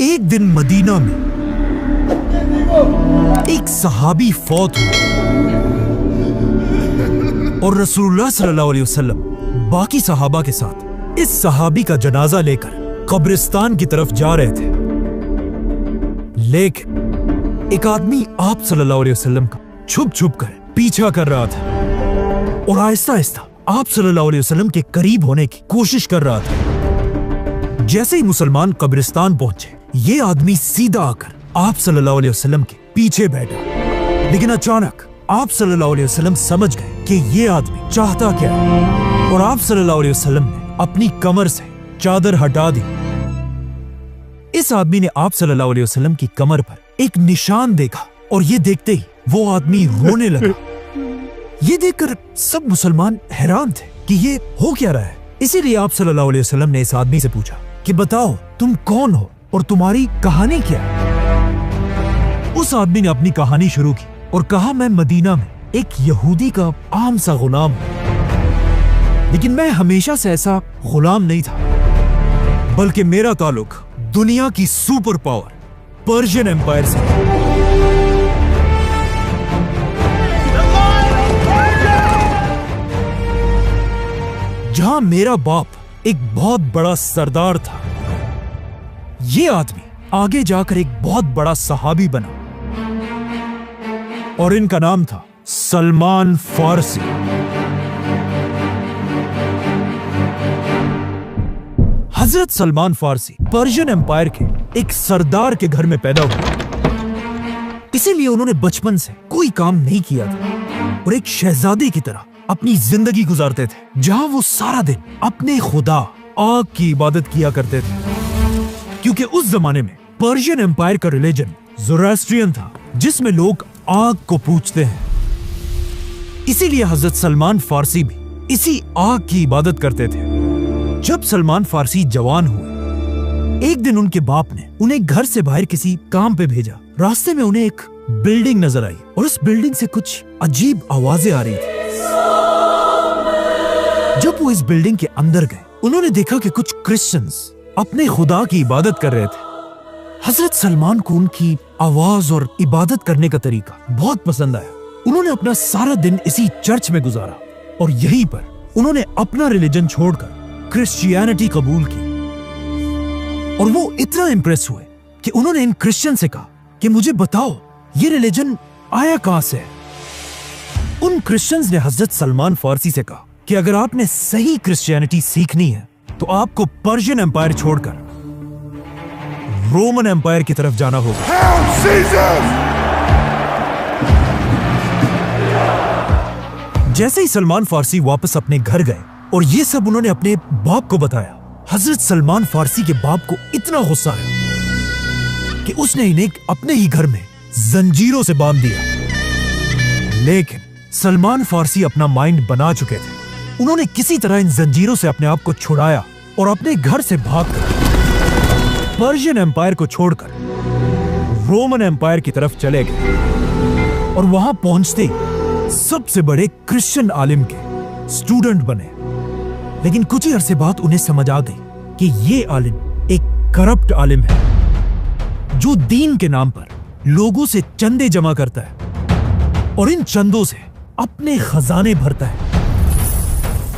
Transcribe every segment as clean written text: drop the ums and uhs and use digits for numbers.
एक दिन मदीना में एक सहाबी फौत हुआ और रसूलुल्लाह सल्लल्लाहु अलैहि वसल्लम बाकी सहाबा के साथ इस सहाबी का जनाजा लेकर कब्रिस्तान की तरफ जा रहे थे। लेकिन एक आदमी आप सल्लल्लाहु अलैहि वसल्लम का छुप छुप कर पीछा कर रहा था और आहिस्ता आहिस्ता आप सल्लल्लाहु अलैहि वसल्लम के करीब होने की कोशिश कर रहा था। जैसे ही मुसलमान कब्रिस्तान पहुंचे, ये आदमी सीधा आकर आप सल्लल्लाहु अलैहि वसल्लम के पीछे बैठा। लेकिन अचानक आप सल्लल्लाहु अलैहि वसल्लम समझ गए कि ये आदमी चाहता क्या है और आप सल्लल्लाहु अलैहि वसल्लम ने अपनी कमर से चादर हटा दी। इस आदमी ने आप सल्लल्लाहु अलैहि वसल्लम की कमर पर एक निशान देखा और ये देखते ही वो आदमी रोने लगा। ये देखकर सब मुसलमान हैरान थे कि ये हो क्या रहा है। इसीलिए आप सल्लल्लाहु अलैहि वसल्लम ने इस आदमी से पूछा कि बताओ तुम कौन हो और तुम्हारी कहानी क्या है। उस आदमी ने अपनी कहानी शुरू की और कहा, मैं मदीना में एक यहूदी का आम सा गुलाम हूं, लेकिन मैं हमेशा से ऐसा गुलाम नहीं था, बल्कि मेरा ताल्लुक दुनिया की सुपर पावर पर्शियन एम्पायर से। जहां मेरा बाप एक बहुत बड़ा सरदार था। ये आदमी आगे जाकर एक बहुत बड़ा सहाबी बना और इनका नाम था सलमान फारसी। हजरत सलमान फारसी पर्शियन एम्पायर के एक सरदार के घर में पैदा हुए, इसीलिए उन्होंने बचपन से कोई काम नहीं किया था और एक शहजादे की तरह अपनी जिंदगी गुजारते थे, जहां वो सारा दिन अपने खुदा आग की इबादत किया करते थे। क्योंकि उस जमाने में पर्शियन एम्पायर का रिलीजन ज़ोरास्ट्रियन था, जिसमें लोग आग को पूजते हैं। इसीलिए हजरत सलमान फारसी भी इसी आग की इबादत करते थे। जब सलमान फारसी जवान हुए, एक दिन उनके बाप ने उन्हें घर से बाहर किसी काम पे भेजा। रास्ते में उन्हें एक बिल्डिंग नजर आई और उस बिल्डिंग से कुछ अजीब आवाजें आ रही थी। जब वो इस बिल्डिंग के अंदर गए, उन्होंने देखा कि कुछ क्रिश्चियंस अपने खुदा की इबादत कर रहे थे। हजरत सलमान को उनकी आवाज और इबादत करने का तरीका बहुत पसंद आया। उन्होंने अपना सारा दिन इसी चर्च में गुजारा और यहीं पर उन्होंने अपना रिलीजन छोड़कर क्रिश्चियनिटी कबूल की। और वो इतना इंप्रेस हुए कि उन्होंने इन क्रिश्चियन से कहा कि मुझे बताओ ये रिलीजन आया कहां से है। उन क्रिश्चियंस ने हजरत सलमान फारसी से कहा कि अगर आपने सही क्रिश्चियनिटी सीखनी है तो आपको पर्शियन एम्पायर छोड़कर रोमन एम्पायर की तरफ जाना होगा। जैसे ही सलमान फारसी वापस अपने घर गए और ये सब उन्होंने अपने बाप को बताया, हजरत सलमान फारसी के बाप को इतना गुस्सा आया कि उसने इन्हें अपने ही घर में जंजीरों से बांध दिया। लेकिन सलमान फारसी अपना माइंड बना चुके थे। उन्होंने किसी तरह इन जंजीरों से अपने आप को छुड़ाया और अपने घर से भागकर पर्शियन एम्पायर को छोड़कर रोमन एम्पायर की तरफ चले गए। और वहां पहुंचते ही सबसे बड़े क्रिश्चियन आलिम के स्टूडेंट बने। लेकिन कुछ ही अरसे बाद उन्हें समझ आ गई कि ये आलिम एक करप्ट आलिम है, जो दीन के नाम पर लोगों से चंदे जमा करता है और इन चंदों से अपने खजाने भरता है।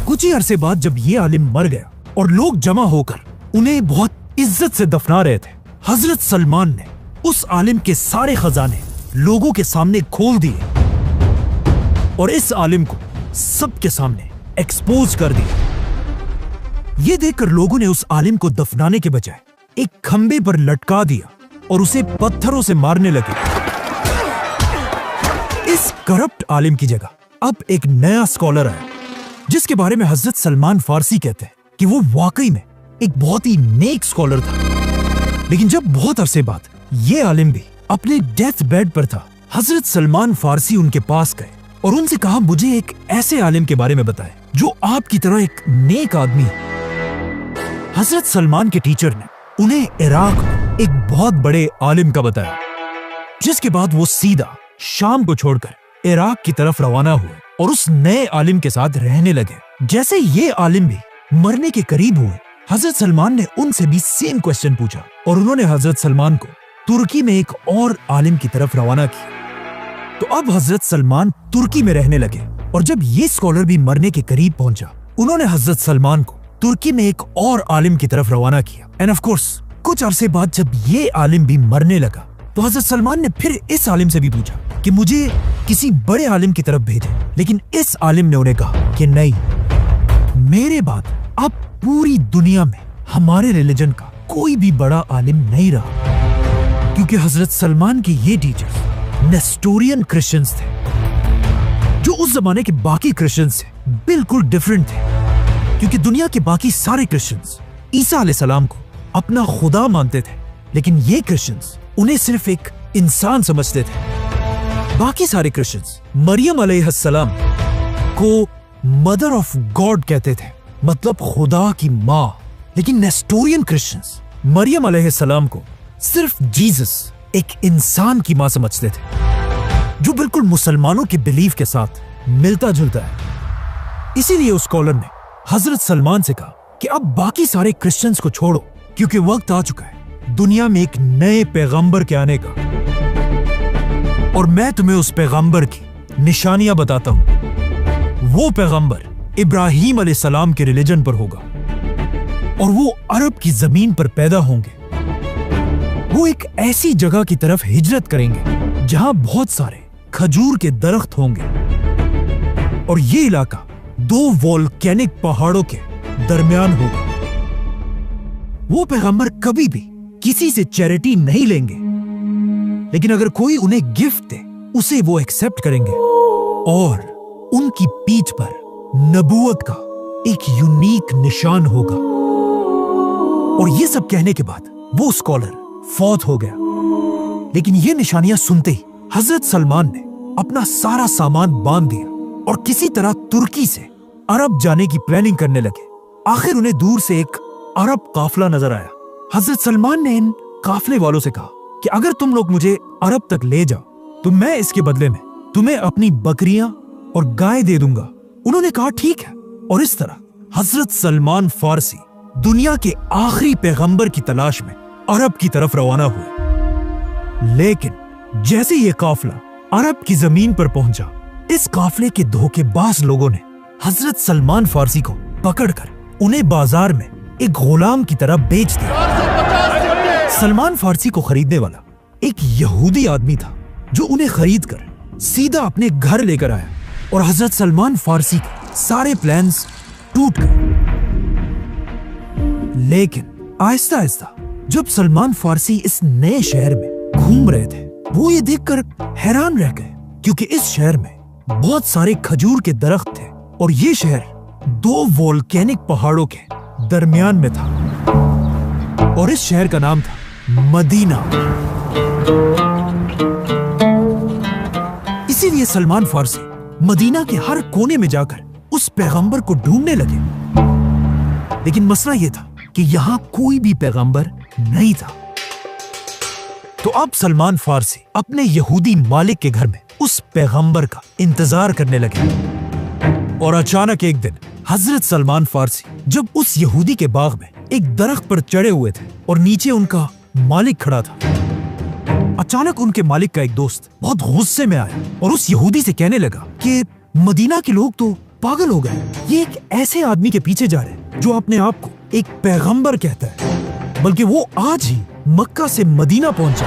कुछ ही अरसे बाद जब ये आलिम मर गया और लोग जमा होकर उन्हें बहुत इज्जत से दफना रहे थे, हजरत सलमान ने उस आलिम के सारे खजाने लोगों के सामने खोल दिए और इस आलिम को सबके सामने एक्सपोज कर दिया। ये देखकर लोगों ने उस आलिम को दफनाने के बजाय एक खंबे पर लटका दिया और उसे पत्थरों से मारने लगे। इस करप्ट आलिम की जगह अब एक नया स्कॉलर आया, जिसके बारे में हजरत सलमान फारसी कहते हैं कि वो वाकई में एक बहुत ही नेक स्कॉलर था। लेकिन जब बहुत अरसे बाद ये आलिम भी अपने डेथ बेड पर था, हजरत सलमान फारसी उनके पास गए और उनसे कहा, मुझे एक ऐसे आलिम के बारे में बताएं जो आपकी तरह एक नेक आदमी है। हजरत सलमान के टीचर ने उन्हें इराक में एक बहुत बड़े आलिम का बताया, जिसके बाद वो सीधा शाम को छोड़कर इराक की तरफ रवाना हुए और उस नए आलिम के साथ रहने लगे। जैसे ये आलिम भी मरने के करीब हुए, हजरत सलमान ने उनसे भी सेम क्वेश्चन पूछा और उन्होंने हजरत सलमान को तुर्की में एक और आलिम की तरफ रवाना किया। तो अब हजरत सलमान तुर्की में रहने लगे और जब ये स्कॉलर भी मरने के करीब पहुंचा, उन्होंने हजरत सलमान को तुर्की में एक और आलिम की तरफ रवाना किया। एंड ऑफ कोर्स कुछ अरसे बाद जब ये आलिम भी मरने लगा तो हजरत सलमान ने फिर इस आलिम से भी पूछा कि मुझे किसी बड़े आलिम की तरफ भेजें, लेकिन इस आलिम ने उन्हें कहा कि नहीं, मेरे बाद अब पूरी दुनिया में हमारे रिलीजन का कोई भी बड़ा आलिम नहीं रहा, क्योंकि हजरत सलमान के ये टीचर्स नेस्टोरियन क्रिश्चियंस थे, जो उस जमाने के बाकी क्रिश्चियंस से बिल्कुल डिफरेंट थे। क्योंकि दुनिया के बाकी सारे क्रिश्चियंस ईसा अलैहिस्सलाम को अपना खुदा मानते थे, लेकिन ये क्रिश्चियंस उन्हें सिर्फ एक इंसान समझते थे। बाकी सारे क्रिश्चियंस मरियम अलैहिस्सलाम को मदर ऑफ गॉड कहते थे, मतलब खुदा की माँ। लेकिन नेस्टोरियन क्रिश्चियंस मरियम अलैहिस्सलाम को सिर्फ जीसस, एक इंसान की माँ समझते थे, जो बिल्कुल मुसलमानों के बिलीफ के साथ मिलता जुलता है। इसीलिए उस स्कॉलर ने हजरत सलमान से कहा कि अब बाकी सारे क्रिश्चियंस को छोड़ो, क्योंकि वक्त आ चुका है दुनिया में एक नए पैगंबर के आने का, और मैं तुम्हें उस पैगंबर की निशानियां बताता हूं। वो पैगंबर इब्राहीम अलैहिस्सलाम के रिलीजन पर होगा और वो अरब की जमीन पर पैदा होंगे। वो एक ऐसी जगह की तरफ हिजरत करेंगे जहां बहुत सारे खजूर के दरख्त होंगे, और ये इलाका 2 वोल्केनिक पहाड़ों के दरमियान होगा। वो पैगंबर कभी भी किसी से चैरिटी नहीं लेंगे, लेकिन अगर कोई उन्हें गिफ्ट दे उसे वो एक्सेप्ट करेंगे, और उनकी पीठ पर नबूवत का एक यूनिक निशान होगा। और ये सब कहने के बाद वो स्कॉलर फौत हो गया। लेकिन ये निशानियां सुनते ही हजरत सलमान ने अपना सारा सामान बांध दिया और किसी तरह तुर्की से अरब जाने की प्लानिंग करने लगे। आखिर उन्हें दूर से एक अरब काफिला नजर आया। हजरत सलमान ने इन काफिले वालों से कहा कि अगर तुम लोग मुझे अरब तक ले जाओ तो मैं इसके बदले में तुम्हें अपनी बकरियां और गाय दे दूंगा। उन्होंने कहा ठीक है, और इस तरह हजरत सलमान फारसी दुनिया के आखिरी पैगंबर की तलाश में अरब की तरफ रवाना हुए। लेकिन जैसे ये काफिला अरब की जमीन पर पहुंचा, इस काफिले के धोखेबाज लोगों ने हजरत सलमान फारसी को पकड़कर उन्हें बाजार में एक गुलाम की तरह बेच दिया। सलमान फारसी को खरीदने वाला एक यहूदी आदमी था, जो उन्हें खरीदकर सीधा अपने घर लेकर आया, और हजरत सलमान फारसी के सारे प्लान्स टूट गए। लेकिन आहिस्ता आहिस्ता जब सलमान फारसी इस नए शहर में घूम रहे थे, वो ये देखकर हैरान रह गए, क्योंकि इस शहर में बहुत सारे खजूर के दरख्त थे और ये शहर 2 वोल्केनिक पहाड़ों के दरमियान में था, और इस शहर का नाम था मदीना। इसीलिए सलमान फारसी मदीना के हर कोने में जाकर उस पैगंबर को ढूंढने लगे। लेकिन मसला यह था कि यहां कोई भी पैगंबर नहीं था। तो अब सलमान फारसी अपने यहूदी मालिक के घर में उस पैगंबर का इंतजार करने लगे। और अचानक एक दिन हजरत सलमान फारसी जब उस यहूदी के बाग में एक दरख्त पर चढ़े हुए थे और नीचे उनका मालिक खड़ा था, अचानक उनके मालिक का एक दोस्त बहुत गुस्से में आया और उस यहूदी से कहने लगा कि मदीना के लोग तो पागल हो गए, ये एक ऐसे आदमी के पीछे जा रहे हैं जो अपने आप को एक पैगंबर कहता है, बल्कि वो आज ही मक्का से मदीना पहुंचा।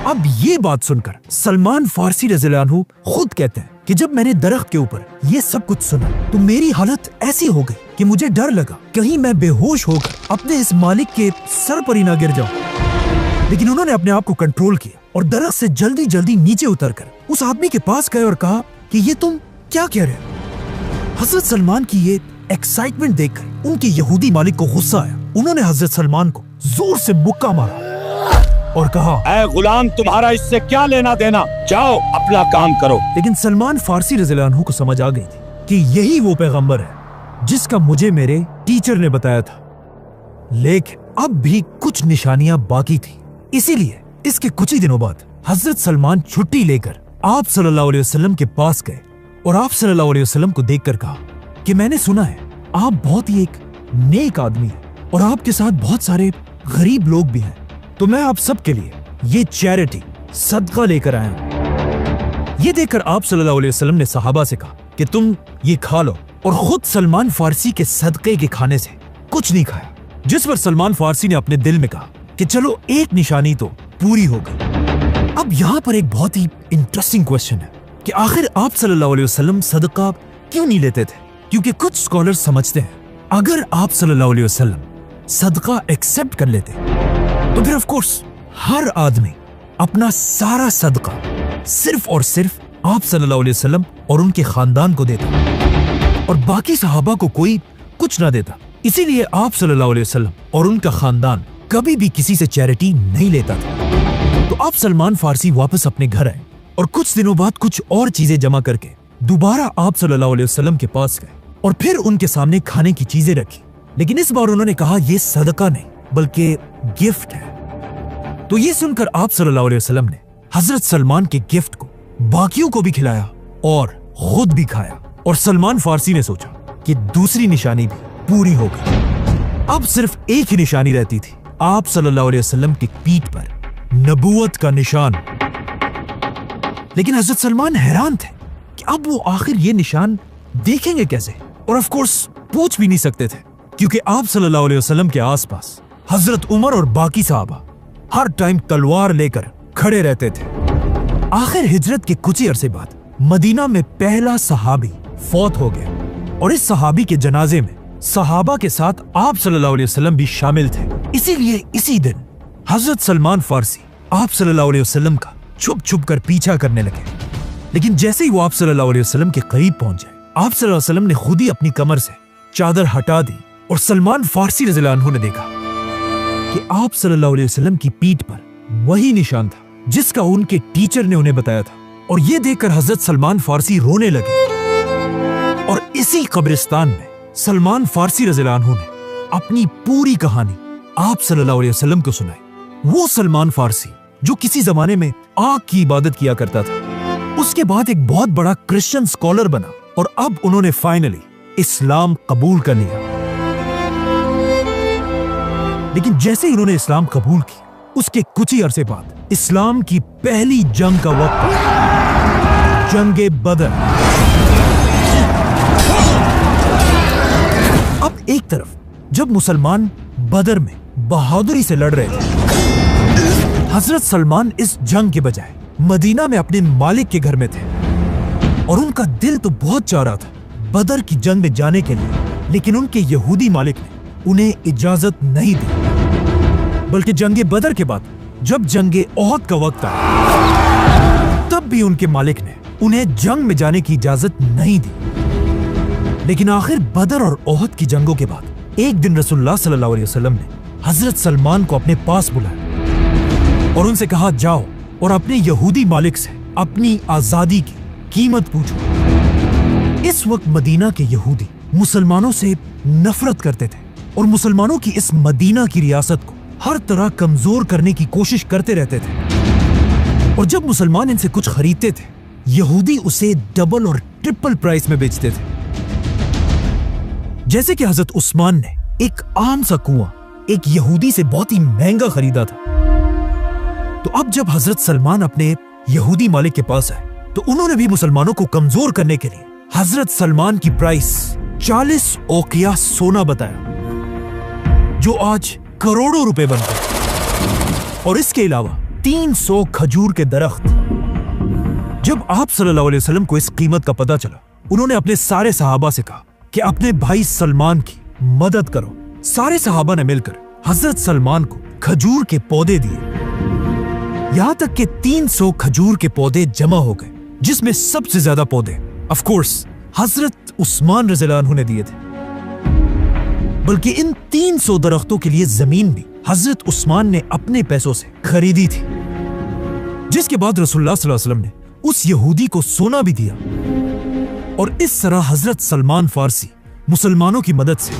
अब ये बात सुनकर सलमान फारसी रज़ियल्लाहु अन्हु खुद कहते हैं कि जब मैंने दरख्त के ऊपर ये सब कुछ सुना तो मेरी हालत ऐसी हो गई कि मुझे डर लगा कहीं मैं बेहोश होकर अपने इस मालिक के सर पर ही ना गिर जाऊं। लेकिन उन्होंने अपने आप को कंट्रोल किया और दरख्त से जल्दी जल्दी नीचे उतरकर उस आदमी के पास गए और कहा कि ये तुम क्या कह रहे हो। हजरत सलमान की ये एक्साइटमेंट देखकर उनके यहूदी मालिक को गुस्सा आया। उन्होंने हजरत सलमान को जोर से मुक्का मारा और कहा, ऐ गुलाम, तुम्हारा इससे क्या लेना देना, जाओ अपना काम करो। लेकिन सलमान फारसी रज़ियल्लाहु अन्हु को समझ आ गई थी कि यही वो पैगंबर है जिसका मुझे मेरे टीचर ने बताया था। लेकिन अब भी कुछ निशानियां बाकी थी। इसीलिए इसके कुछ ही दिनों बाद हजरत सलमान छुट्टी लेकर आप सल्लल्लाहु अलैहि वसल्लम के पास गए और आप सल्लल्लाहु अलैहि वसल्लम को देखकर कहा कि मैंने सुना है आप बहुत ही एक नेक आदमी है और आपके साथ बहुत सारे गरीब लोग भी हैं, तो मैं आप सबके लिए ये चैरिटी सदका लेकर आया हूं। ये देखकर आप सल्लल्लाहु अलैहि वसल्लम ने सहाबा से कहा कि तुम ये खा लो, और खुद सलमान फारसी के सदके के खाने से कुछ नहीं खाया। जिस पर सलमान फारसी ने अपने दिल में कहा कि चलो एक निशानी तो पूरी हो गई। अब यहाँ पर एक बहुत ही इंटरेस्टिंग क्वेश्चन है कि आखिर आप सल्लल्लाहु अलैहि वसल्लम सदका क्यों नहीं लेते थे? क्योंकि कुछ स्कॉलर्स समझते हैं अगर आप सल्लल्लाहु अलैहि वसल्लम सदका एक्सेप्ट कर लेते तो फिर ऑफ कोर्स हर आदमी अपना सारा सदका सिर्फ और सिर्फ आप सल्लल्लाहु अलैहि वसल्लम और उनके खानदान को देता और बाकी सहाबा को कोई कुछ ना देता। इसीलिए आप सल्लल्लाहु अलैहि वसल्लम और उनका खानदान कभी भी किसी से चैरिटी नहीं लेता था। तो आप सलमान फारसी वापस अपने घर आए और कुछ दिनों बाद कुछ और चीजें जमा करके दोबारा आप सल्लल्लाहु अलैहि वसल्लम के पास गए और फिर उनके सामने खाने की चीजें रखी, लेकिन इस बार उन्होंने कहा यह सदका नहीं बल्कि गिफ्ट है। तो ये सुनकर आप सल्लल्लाहु अलैहि वसल्लम ने हजरत सलमान के गिफ्ट को बाकियों को भी खिलाया और खुद भी खाया, और सलमान फारसी ने सोचा कि दूसरी निशानी भी पूरी हो गई। अब सिर्फ एक ही निशानी रहती थी, आप सल्लल्लाहु अलैहि वसल्लम की पीठ पर नबूवत का निशान। लेकिन हजरत सलमान हैरान थे कि अब वो आखिर ये निशान देखेंगे कैसे, और ऑफ कोर्स पूछ भी नहीं सकते थे क्योंकि आप सल्लल्लाहु अलैहि वसल्लम के आसपास हजरत उमर और बाकी सहाबा हर टाइम तलवार लेकर खड़े रहते थे। आखिर हिजरत के कुछ ही अरसे बाद मदीना में पहला सहाबी फौत हो गया और इस सहाबी के जनाजे में सहाबा के साथ आप सल्लल्लाहु अलैहि वसल्लम भी शामिल थे। इसीलिए इसी दिन हजरत सलमान फारसी आप सल्लल्लाहु अलैहि वसल्लम का छुप छुप कर पीछा करने लगे। लेकिन जैसे ही वो आप सल्लल्लाहु अलैहि वसल्लम के करीब पहुंचे, आप सल्लल्लाहु अलैहि वसल्लम ने खुद ही अपनी कमर से चादर हटा दी और सलमान फारसी रज़ियल्लाहु अन्हु ने देखा कि आप सल्लल्लाहु अलैहि वसल्लम की पीठ पर वही निशान था जिसका उनके टीचर ने उन्हें बताया था। और ये देखकर हजरत सलमान फारसी रोने लगे और इसी कब्रिस्तान में सलमान फारसी रज़ियल्लाहु अन्हु ने अपनी पूरी कहानी आप सल्लल्लाहु अलैहि वसल्लम को सुनाई। वो सलमान फारसी जो किसी जमाने में आग की इबादत किया करता था, उसके बाद एक बहुत बड़ा क्रिश्चियन स्कॉलर बना और अब उन्होंने फाइनली इस्लाम कबूल कर लिया। लेकिन जैसे ही उन्होंने इस्लाम कबूल की, उसके कुछ ही अरसे बाद इस्लाम की पहली जंग का वक्त आया, जंगे बदर। अब एक तरफ जब मुसलमान बदर में बहादुरी से लड़ रहे थे, हजरत सलमान इस जंग के बजाय मदीना में अपने मालिक के घर में थे और उनका दिल तो बहुत चाह रहा था बदर की जंग में जाने के लिए, लेकिन उनके यहूदी मालिक ने उन्हें इजाजत नहीं दी। बल्कि जंगे बदर के बाद जब जंगे ओहद का वक्त आया, तब भी उनके मालिक ने उन्हें जंग में जाने की इजाजत नहीं दी। लेकिन आखिर बदर और ओहद की जंगों के बाद एक दिन रसूलुल्लाह सल्लल्लाहु अलैहि वसल्लम ने हजरत सलमान को अपने पास बुलाया और उनसे कहा, जाओ और अपने यहूदी मालिक से अपनी आजादी की कीमत पूछो। इस वक्त मदीना के यहूदी मुसलमानों से नफरत करते थे और मुसलमानों की इस मदीना की रियासत को हर तरह कमजोर करने की कोशिश करते रहते थे। और जब मुसलमान इनसे कुछ खरीदते थे, यहूदी उसे डबल और ट्रिपल प्राइस में बेचते थे। जैसे कि हजरत उस्मान ने एक आम सा कुआं एक यहूदी से बहुत ही महंगा खरीदा था। तो अब जब हजरत सलमान अपने यहूदी मालिक के पास आए, तो उन्होंने भी मुसलमानों को कमजोर करने के लिए हजरत सलमान की प्राइस 40 ओकिया सोना बताया, जो आज करोड़ों रुपए बनते हैं। और इसके अलावा 300 खजूर के दरख्त। जब आप सल्लल्लाहु अलैहि वसल्लम को इस कीमत का पता चला, उन्होंने अपने सारे सहाबा से कहा कि अपने भाई सलमान की मदद करो। सारे सहाबा ने मिलकर हजरत सलमान को खजूर के पौधे दिए, यहां तक कि 300 खजूर के पौधे जमा हो गए, जिसमें सबसे ज्यादा पौधे ऑफ कोर्स हजरत उस्मान रज़ियल्लाहु अन्हु ने दिए थे। बल्कि इन 300 दरख्तों के लिए जमीन भी हजरत उस्मान ने अपने पैसों से खरीदी थी। जिसके बाद रसूलुल्लाह सल्लल्लाहु अलैहि वसल्लम ने उस यहूदी को सोना भी दिया। और इस तरह हजरत सलमान फारसी मुसलमानों की मदद से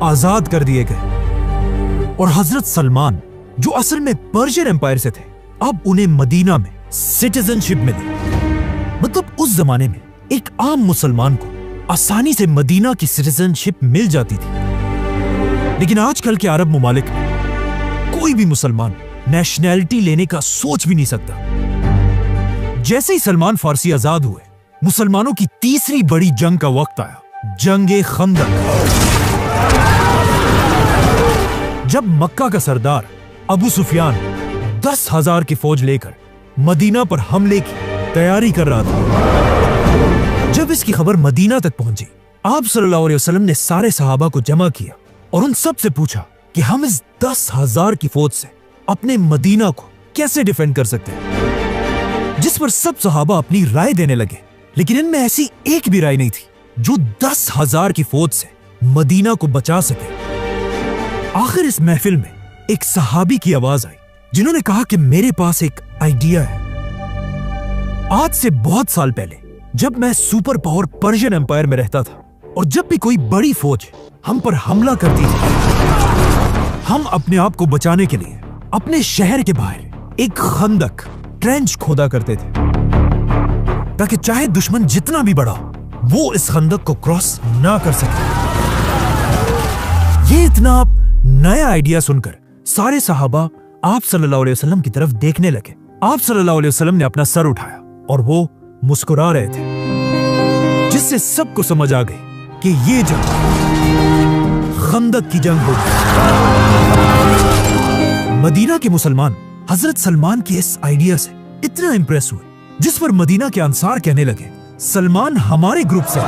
आजाद कर दिए गए। और हजरत सलमान, जो असल में पर्शियन एम्पायर से थे, अब उन्हें मदीना में सिटीजनशिप मिली। मतलब उस जमाने में एक आम मुसलमान को आसानी से मदीना की सिटीजनशिप मिल जाती थी। लेकिन आजकल के अरब मुमालिक में कोई भी मुसलमान नेशनैलिटी लेने का सोच भी नहीं सकता। जैसे ही सलमान फारसी आजाद हुए, मुसलमानों की तीसरी बड़ी जंग का वक्त आया, जंगे खंदक। जब मक्का का सरदार अबू सुफियान 10,000 की फौज लेकर मदीना पर हमले की तैयारी कर रहा था, जब इसकी खबर मदीना तक पहुंची, आप सल्लल्लाहु अलैहि वसल्लम ने सारे सहाबा को जमा किया और उन सब से पूछा कि हम इस 10,000 की फौज से अपने मदीना को कैसे डिफेंड कर सकते हैं। जिस पर सब सहाबा अपनी राय देने लगे, लेकिन इनमें ऐसी एक भी राय नहीं थी जो 10,000 की फौज से मदीना को बचा सके। आखिर इस महफिल में एक सहाबी की आवाज आई, जिन्होंने कहा कि मेरे पास एक आइडिया है। आज से बहुत साल पहले जब मैं सुपर पावर पर्शियन एम्पायर में रहता था, और जब भी कोई बड़ी फौज हम पर हमला करती थी, हम अपने आप को बचाने के लिए अपने शहर के बाहर एक खंदक, ट्रेंच खोदा करते थे, ताकि चाहे दुश्मन जितना भी बड़ा हो, वो इस खंदक को क्रॉस ना कर सके। ये इतना नया आइडिया सुनकर सारे सहाबा आप सल्लल्लाहु अलैहि वसल्लम की तरफ देखने लगे। आप सल्लल्लाहु अलैहि वसल्लम ने अपना सर उठाया और वो मुस्कुरा रहे थे, जिससे सबको समझ आ गई कि ये जंग खंदक की जंग होगी। मदीना के मुसलमान हजरत सलमान के इस आइडिया से इतना इंप्रेस हुए, जिस पर मदीना के अंसार कहने लगे, सलमान हमारे ग्रुप से है,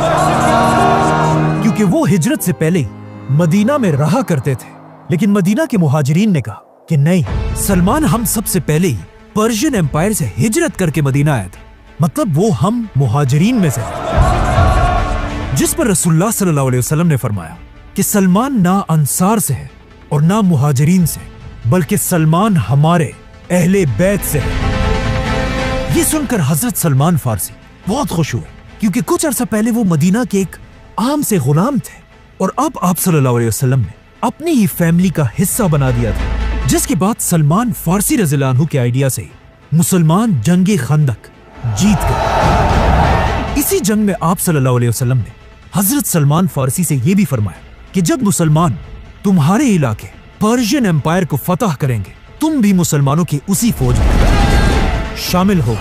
क्योंकि वो हिजरत से पहले मदीना में रहा करते थे। लेकिन मदीना के मुहाजिरीन ने कहा कि नहीं, सलमान हम सबसे पहले ही पर्शियन एम्पायर से हिजरत करके मदीना आया था, मतलब वो हम मुहाजिरीन में से है। जिस पर रसूलुल्लाह सल्लल्लाहु अलैहि वसल्लम ने फरमाया कि सलमान ना अंसार से है और ना मुहाजिरीन से, बल्कि सलमान हमारे अहले बैत से है। ये सुनकर हजरत सलमान फारसी बहुत खुश हुए, क्योंकि कुछ अरसा पहले वो मदीना के एक आम से गुलाम थे और अब आप सल्लल्लाहु अलैहि वसल्लम ने अपनी ही फैमिली का हिस्सा बना दिया था। जिसके बाद सलमान फारसी रज़ियल्लाहु अन्हु के आइडिया से मुसलमान जंगे खंदक जीत गए। इसी जंग में आप सल्लल्लाहु अलैहि वसल्लम ने हजरत सलमान फारसी से यह भी फरमाया कि जब मुसलमान तुम्हारे इलाके पर्शियन एम्पायर को फतह करेंगे, तुम भी मुसलमानों की उसी फौज में शामिल हो।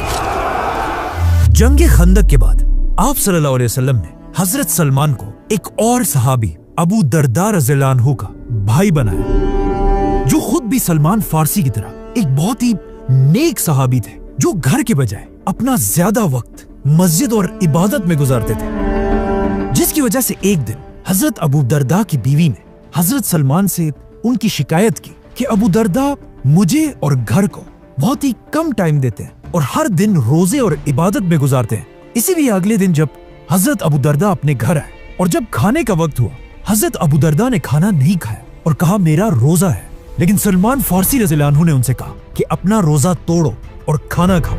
जंगे खंदक के बाद आप सल्लल्लाहु अलैहि वसल्लम ने हजरत सलमान को एक और सहाबी अबू दरदा रज़ियल्लाहु अन्हु का भाई बनाया, जो खुद भी सलमान फारसी की तरह एक बहुत ही नेक सहाबी थे, जो घर के बजाय अपना ज्यादा वक्त मस्जिद और इबादत में गुजारते थे। जिसकी वजह से एक दिन हजरत अबू दरदा की बीवी ने हजरत सलमान से उनकी शिकायत की कि अबू दरदा मुझे और घर को बहुत ही कम टाइम देते हैं और हर दिन रोजे और इबादत में गुजारते हैं। इसीलिए अगले दिन जब हजरत अबू दरदा अपने घर आए और जब खाने का वक्त हुआ, हजरत अबू दरदा ने खाना नहीं खाया और कहा मेरा रोजा है। लेकिन सलमान फारसी रज़ियल्लाहु अन्हु ने उनसे कहा कि अपना रोजा तोड़ो और खाना खाओ।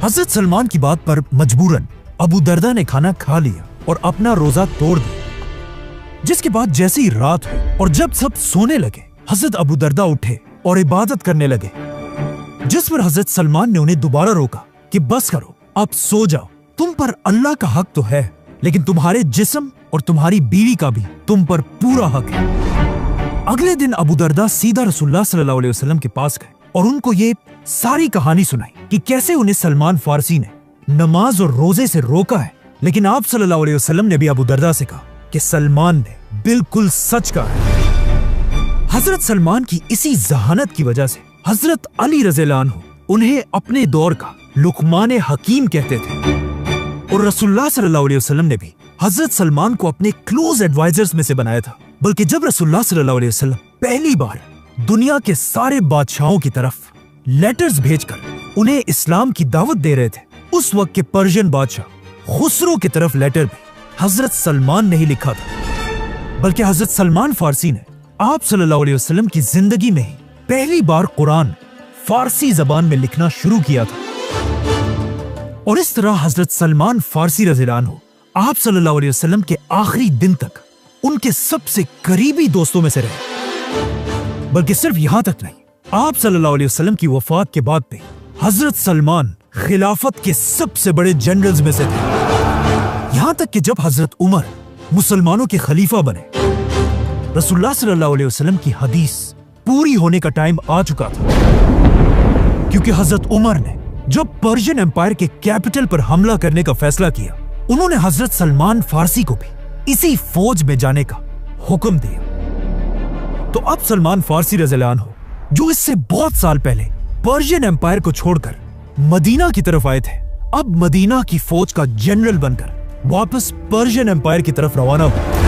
हजरत सलमान की बात पर मजबूरन अबू दरदा ने खाना खा लिया और अपना रोजा तोड़ दिया। जिसके बाद जैसे ही रात हुई और जब सब सोने लगे, हजरत अबू दरदा उठे और इबादत करने लगे। जिस पर हजरत सलमान ने उन्हें दोबारा रोका कि बस करो, अब सो जाओ, तुम पर अल्लाह का हक तो है, लेकिन तुम्हारे जिस्म और तुम्हारी बीवी का भी तुम पर पूरा हक है। अगले दिन अबू दरदा सीधा रसूलुल्लाह सल्लल्लाहु अलैहि वसल्लम के पास गए और उनको ये सारी कहानी सुनाई कि कैसे उन्हें सलमान फारसी ने नमाज और रोजे से रोका है। लेकिन आप सल्लल्लाहु अलैहि वसल्लम ने भी अबू दरदा से कहा कि सलमान ने बिल्कुल सच कहा है। हजरत सलमान की इसी जहानत की वजह से हजरत अली रज़ियल्लाहु अन्हु उन्हें अपने दौर का लुकमान हकीम कहते थे और रसूलुल्लाह सल्लल्लाहु अलैहि वसल्लम ने भी हजरत सलमान को अपने क्लोज एडवाइजर्स में से बनाया था। बल्कि जब रसूलुल्लाह सल्लल्लाहु अलैहि वसल्लम पहली बार दुनिया के सारे बादशाहों की तरफ लेटर्स भेजकर उन्हें इस्लाम की दावत दे रहे थे, उस वक्त के पर्शियन बादशाह खुसरो की तरफ लेटर भी हजरत सलमान ने ही लिखा था। बल्कि हजरत सलमान फारसी ने आप सल्लल्लाहु अलैहि वसल्लम की जिंदगी में ही पहली बार कुरान फारसी जबान में लिखना शुरू किया था। और इस तरह हजरत सलमान फारसी रज़ियल्लाहु अन्हु आप सल्लल्लाहु अलैहि वसल्लम के आखिरी दिन तक उनके सबसे करीबी दोस्तों में से रहे। बल्कि सिर्फ यहां तक नहीं, आप सल्लल्लाहु अलैहि वसल्लम की वफात के बाद भी हजरत सलमान खिलाफत के सबसे बड़े जनरल्स में से थे। यहां तक कि जब हजरत उमर मुसलमानों के खलीफा बने रसूलुल्लाह सल्लल्लाहु अलैहि वसल्लम की हदीस पूरी होने का टाइम आ चुका था, क्योंकि हजरत उमर ने जब पर्शियन एम्पायर के कैपिटल पर हमला करने का फैसला किया, उन्होंने हजरत सलमान फारसी को भी इसी फौज में जाने का हुक्म दिया। तो अब सलमान फारसी रज़ियल्लाहु अन्हु, जो इससे बहुत साल पहले पर्शियन एम्पायर को छोड़कर मदीना की तरफ आए थे, अब मदीना की फौज का जनरल बनकर वापस पर्शियन एम्पायर की तरफ रवाना हुए।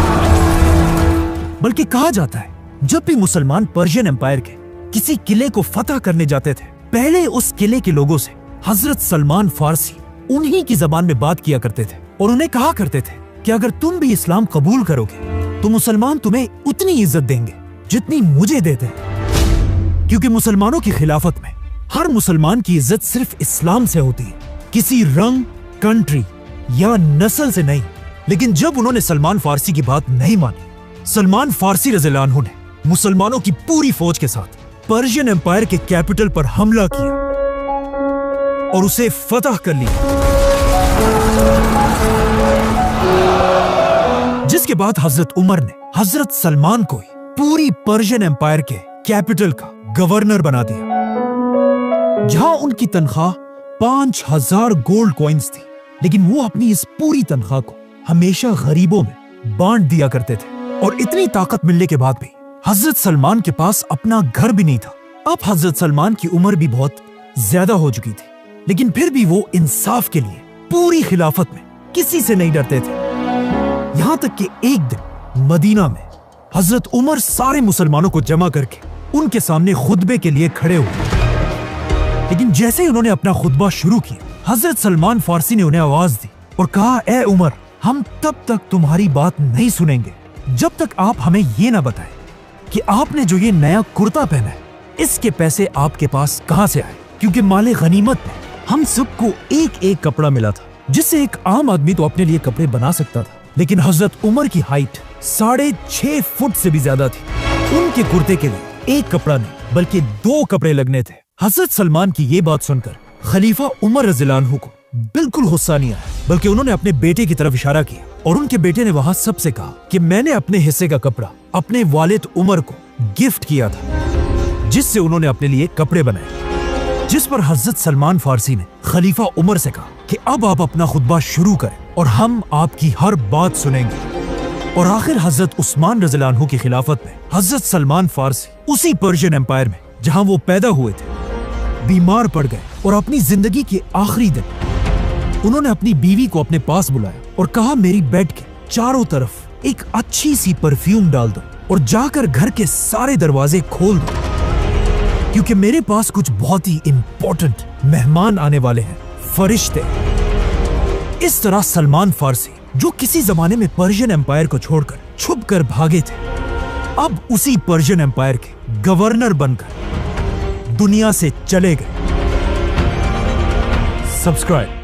बल्कि कहा जाता है, जब भी मुसलमान पर्शियन एम्पायर के किसी किले को फतह करने जाते थे, पहले उस किले के लोगों से हजरत सलमान फारसी उन्हीं की जबान में बात किया करते थे और उन्हें कहा करते थे कि अगर तुम भी इस्लाम कबूल करोगे तो मुसलमान तुम्हें उतनी इज्जत देंगे जितनी मुझे देते हैं, क्योंकि मुसलमानों की खिलाफत में हर मुसलमान की इज्जत सिर्फ इस्लाम से होती है, किसी रंग, कंट्री या नस्ल से नहीं। लेकिन जब उन्होंने सलमान फारसी की बात नहीं मानी, सलमान फारसी रज़ियल्लाहु अन्हु ने मुसलमानों की पूरी फौज के साथ पर्शियन एम्पायर के कैपिटल पर हमला किया और उसे फतह कर लिया, जिसके बाद हजरत उमर ने हजरत सलमान को पूरी पर्शियन एम्पायर के कैपिटल का गवर्नर बना दिया, जहां उनकी तनख्वाह 5000 गोल्ड कॉइन्स थी। लेकिन वो अपनी इस पूरी तनख्वाह को हमेशा गरीबों में बांट दिया करते थे। और इतनी ताकत मिलने के बाद भी हजरत सलमान के पास अपना घर भी नहीं था। अब हजरत सलमान की उम्र भी बहुत ज्यादा हो चुकी थी, लेकिन फिर भी वो इंसाफ के लिए पूरी खिलाफत में किसी से नहीं डरते थे। यहां तक कि एक दिन मदीना में हजरत उमर सारे मुसलमानों को जमा करके उनके सामने खुतबे के लिए खड़े हुए। लेकिन जैसे ही उन्होंने अपना खुतबा शुरू किया, हजरत सलमान फारसी ने उन्हें आवाज दी और कहा, ए उमर, हम तब तक तुम्हारी बात नहीं सुनेंगे जब तक आप हमें ये ना बताएं कि आपने जो ये नया कुर्ता पहना है, इसके पैसे आपके पास कहां से आए, क्योंकि माले गनीमत में हम सबको एक एक कपड़ा मिला था, जिससे एक आम आदमी तो अपने लिए कपड़े बना सकता था। लेकिन हजरत उमर की हाइट 6.5 फुट से भी ज्यादा थी। उनके कुर्ते के लिए एक कपड़ा नहीं बल्कि 2 कपड़े लगने थे। हजरत सलमान की ये बात सुनकर खलीफा उमर रज़ियल्लाहु अन्हु को बिल्कुल गुस्सा नहीं आया, बल्कि उन्होंने अपने बेटे की तरफ इशारा किया और उनके बेटे ने वहां सबसे कहा कि मैंने अपने हिस्से का कपड़ा अपने वालिद उमर को गिफ्ट किया था, जिससे उन्होंने अपने लिए कपड़े बनाए। जिस पर हजरत सलमान फारसी ने खलीफा उमर से कहा कि अब आप अपना खुतबा शुरू करें और हम आपकी हर बात सुनेंगे। और आखिर हजरत उस्मान रज़ियल्लाहु अन्हु की खिलाफत में हजरत सलमान फारसी उसी पर्शियन एम्पायर में जहां वो पैदा हुए थे बीमार पड़ गए और अपनी जिंदगी के आखिरी दिन उन्होंने अपनी बीवी को अपने पास बुलाया और कहा, मेरी बेड के चारों तरफ एक अच्छी सी परफ्यूम डाल दो और जाकर घर के सारे दरवाजे खोल दो, क्योंकि मेरे पास कुछ बहुत ही इंपॉर्टेंट मेहमान आने वाले हैं, फरिश्ते। इस तरह सलमान फारसी, जो किसी जमाने में पर्शियन एम्पायर को छोड़कर छुप कर भागे थे, अब उसी पर्शियन एम्पायर के गवर्नर बनकर दुनिया से चले गए। सब्सक्राइब